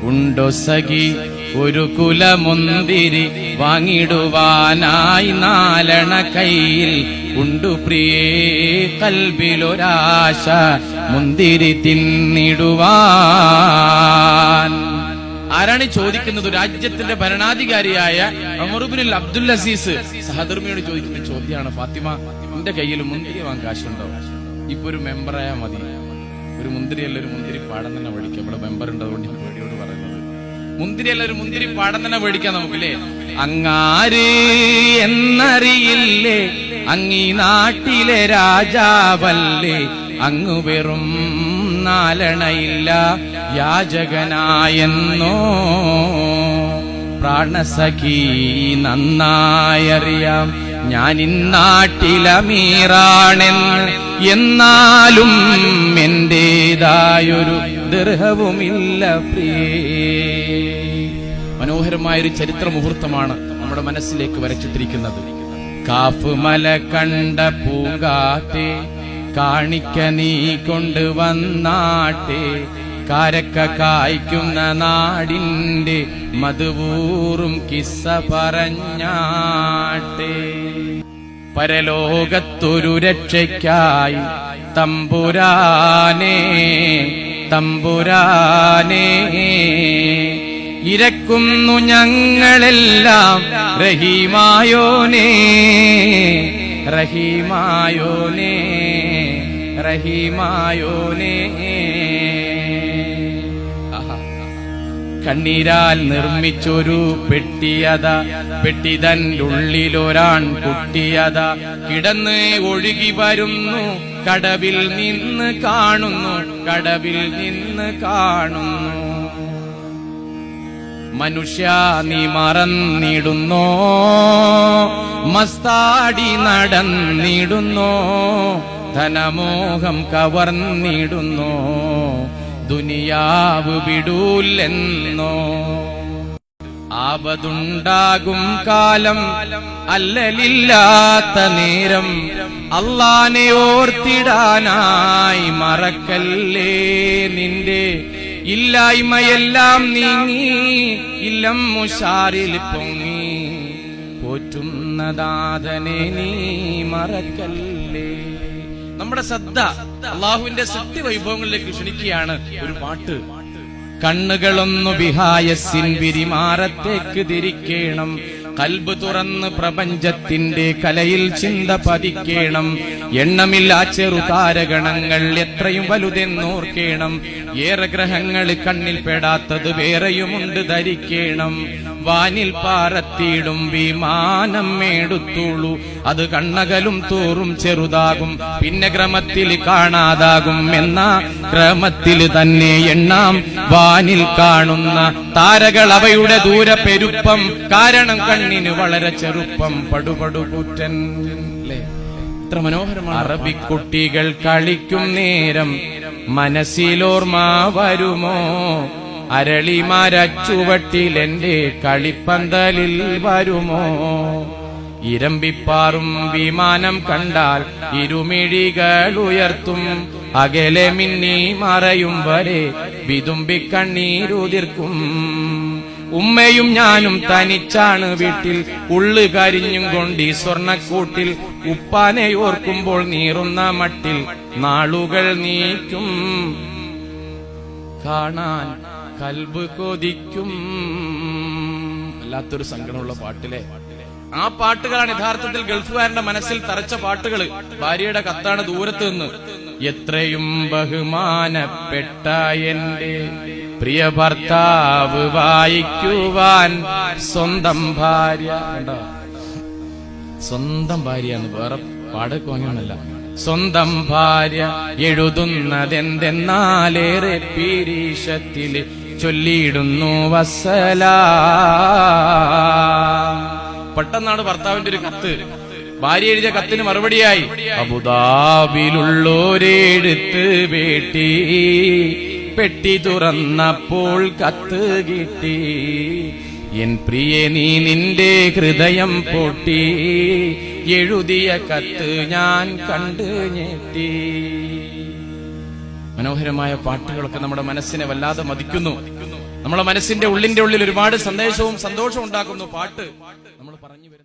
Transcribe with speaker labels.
Speaker 1: ഉണ്ടോ സഖി ഒരു കുലമുന്തിരി വാങ്ങിടുവാനായി 4 കയ്യിൽ ഉണ്ടു പ്രിയേ കൽബിലൊരാശ മുന്തിരി തിന്നിടുവാൻ. ആരാണ് ചോദിക്കുന്നത്? രാജ്യത്തിന്റെ ഭരണാധികാരിയായ ഉമർ ഇബ്നുൽ അബ്ദുൽ അസീസ് സഹധർമ്മിയോട് ചോദിക്കുന്ന ചോദ്യമാണ്. ഫാത്തിമ, എന്റെ കയ്യിൽ മുന്തിരി വാങ്ങാൻ കാശുണ്ടോ? ഇപ്പൊ ഒരു മെമ്പറായാ മതി. ഒരു മുന്തിരിയല്ല, ഒരു മുന്തിരി പാടം തന്നെ മേടിക്കാം. ഇവിടെ മെമ്പർ ഉണ്ട്, അതുകൊണ്ട് ഞാൻ പേടിയോട് പറയുന്നത്. മുന്തിരിയല്ല, ഒരു മുന്തിരി പാടം തന്നെ മേടിക്കാം നമുക്കില്ലേ? അങ്ങാര് എന്നറിയില്ലേ, അങ്ങീ നാട്ടിലെ രാജാവല്ലേ, അങ്ങ് വെറും 4 യാചകനായെന്നോ പ്രാണസഖി നന്നായറിയാം ഞാൻ ഇന്നാട്ടിലമീറാണെന്ന്. എന്നാലും എന്റേതായൊരു ദർഹവുമില്ല പ്രിയേ. മനോഹരമായൊരു ചരിത്ര മുഹൂർത്തമാണ് നമ്മുടെ മനസ്സിലേക്ക് വരച്ചിട്ടിരിക്കുന്നത്. കാഫ് മല കണ്ട പൂങ്കാറ്റെ കാണിക്ക നീ കൊണ്ടുവന്നാട്ടെ, കാരക്ക കായ്ക്കുന്ന നാടിന്റെ മധുവൂറും കിസ്സ പറഞ്ഞാട്ടെ. പരലോകത്തൊരു രക്ഷയ്ക്കായി തമ്പുരാനേ തമ്പുരാനേ ഇരക്കുന്നു ഞങ്ങളെല്ലാം റഹീമായോനേ റഹീമായോനേ റഹീമായോനേ. കണ്ണീരാൽ നിർമ്മിച്ചൊരു പെട്ടിയത, പെട്ടിതന്റെ ഉള്ളിലൊരാൺ കുട്ടിയത കിടന്ന് ഒഴുകി വരുന്നു, കടവിൽ നിന്ന് കാണുന്നു, കടവിൽ നിന്ന് കാണുന്നു. മനുഷ്യ നീ മറന്നിടുന്നോ, മസ്താടി നടന്നിടുന്നോ, ധനമോഹം കവർന്നിടുന്നോ, ദുനിയാവ് വിടൂല്ലെന്നോ. ആപതുണ്ടാകും കാലം അല്ലലില്ലാത്ത നേരം, അല്ലാനെ ഓർത്തിടാനായി മറക്കല്ലേ നിന്റെ ഇല്ലായ്മയെല്ലാം നീങ്ങി, ഇല്ലം മുഷാറിൽ പൊങ്ങി പോറ്റുന്നദാതനെ നീ മറക്കല്ലേ. നമ്മുടെ ശ്രദ്ധ അള്ളാഹുവിന്റെ സത്യവൈഭവങ്ങളിലേക്ക് ക്ഷണിക്കുകയാണ് ഒരു പാട്ട്. കണ്ണുകളൊന്നു വിഹായസിൻ വിരിമാറത്തേക്ക് തിരിക്കണം, കൽബ് തുറന്ന് പ്രപഞ്ചത്തിന്റെ കലയിൽ ചിന്ത പതിക്കണം. എണ്ണമില്ലാ ചെറുതാരഗണങ്ങൾ എത്രയും വലുതെന്നോർക്കണം, ഏറെ ഗ്രഹങ്ങൾ കണ്ണിൽ പെടാത്തത് വേറെയുമുണ്ട് ധരിക്കണം. വാനിൽ പാറത്തിയിടും വിമാനം എടുത്തുള്ളൂ, അത് കണ്ണകലും തോറും ചെറുതാകും, പിന്നെ ക്രമത്തിൽ കാണാതാകും. എന്ന ക്രമത്തിൽ തന്നെ എണ്ണാം വാനിൽ കാണുന്ന താരകൾ, അവയുടെ ദൂര പെരുപ്പം കാരണം കണ്ണിന് വളരെ ചെറുപ്പം. പടുപടുകൂറ്റൻ എത്ര മനോഹരമാണ്. അറബിക്കുട്ടികൾ കളിക്കും നേരം മനസ്സിലോർമ്മ വരുമോ, അരളിമരച്ചുവട്ടിൽ എന്റെ കളിപ്പന്തലിൽ വരുമോ. ഇരമ്പിപ്പാറും വിമാനം കണ്ടാൽ ഇരുമിഴികൾ ഉയർത്തും, അകലെ മിന്നി മറയും വരെ വിതുമ്പി കണ്ണീരുതിർക്കും. ഉമ്മയും ഞാനും തനിച്ചാണ് വീട്ടിൽ, ഉള്ളു കരിഞ്ഞും കൊണ്ടി സ്വർണക്കൂട്ടിൽ. ഉപ്പാനെ ഓർക്കുമ്പോൾ നീറുന്ന മട്ടിൽ നാളുകൾ നീക്കും, കാണാൻ കൽബ് കൊതിക്കും. വല്ലാത്തൊരു സങ്കടമുള്ള പാട്ടിലെ ആ പാട്ടുകളാണ് യഥാർത്ഥത്തിൽ ഗൾഫുകാരന്റെ മനസ്സിൽ തറച്ച പാട്ടുകൾ. ഭാര്യയുടെ കത്താണ് ദൂരത്ത് നിന്ന്. എത്രയും ബഹുമാനപ്പെട്ട എന്റെ പ്രിയ ഭർത്താവ് വായിക്കുവാൻ സ്വന്തം ഭാര്യ. സ്വന്തം ഭാര്യ എന്ന് വേറെ പാടൊക്കെ വാങ്ങിയൊന്നല്ല, സ്വന്തം ഭാര്യ എഴുതുന്നതെന്തെന്നാലേറെ പീരീഷത്തില് ചൊല്ലിയിടുന്നു വസ്സലാം. പെട്ടെന്നാണ് ഭർത്താവിന്റെ ഒരു കത്ത്. ഭാര്യ എഴുതിയ കത്തിന് മറുപടിയായി, അബുദാബിയിലുള്ളോരെഴുത്ത് വേട്ടി, പെട്ടി തുറന്നപ്പോൾ കത്ത് കിട്ടി. എൻ പ്രിയെ നീ നിന്റെ ഹൃദയം പൊട്ടി, എഴുതിയ കത്ത് ഞാൻ കണ്ട് ഞെട്ടി. മനോഹരമായ പാട്ടുകളൊക്കെ നമ്മുടെ മനസ്സിനെ വല്ലാതെ മതിക്കുന്നു. നമ്മളെ മനസ്സിന്റെ ഉള്ളിന്റെ ഉള്ളിൽ ഒരുപാട് സന്ദേശവും സന്തോഷവും ഉണ്ടാക്കുന്നു പാട്ട് നമ്മൾ പറഞ്ഞു വരുന്നത്.